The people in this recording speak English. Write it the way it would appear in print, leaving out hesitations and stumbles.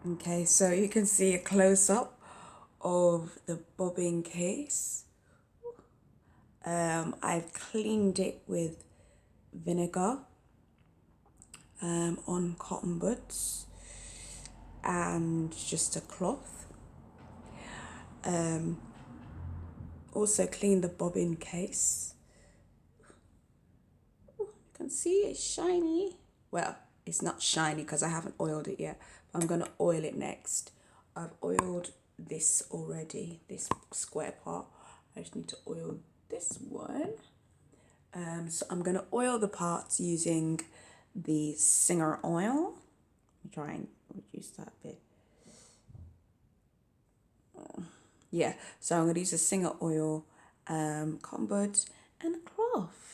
Okay, so you can see a close-up of the bobbin case. I've cleaned it with vinegar on cotton buds and just a cloth. Also cleaned the bobbin case. You can see it's shiny. Well, it's not shiny because I haven't oiled it yet. I'm going to oil it next. I've oiled this already, this square part. I just need to oil this one. So I'm going to oil the parts using the Singer oil. I'm trying to reduce that bit. Yeah, so I'm going to use a Singer oil, cotton buds, and a cloth.